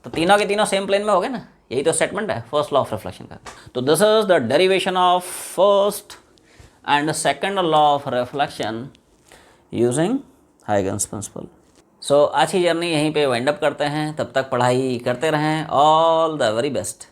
तो तीनों के तीनों सेम प्लेन में हो गए ना। यही तो स्टेटमेंट है फर्स्ट लॉ ऑफ रिफ्लेक्शन का। तो this is the derivation of first and second law of reflection using Huygens principle. So आज की जर्नी यहीं पे वाइंड अप करते हैं। तब तक पढ़ाई करते रहें। All the very best.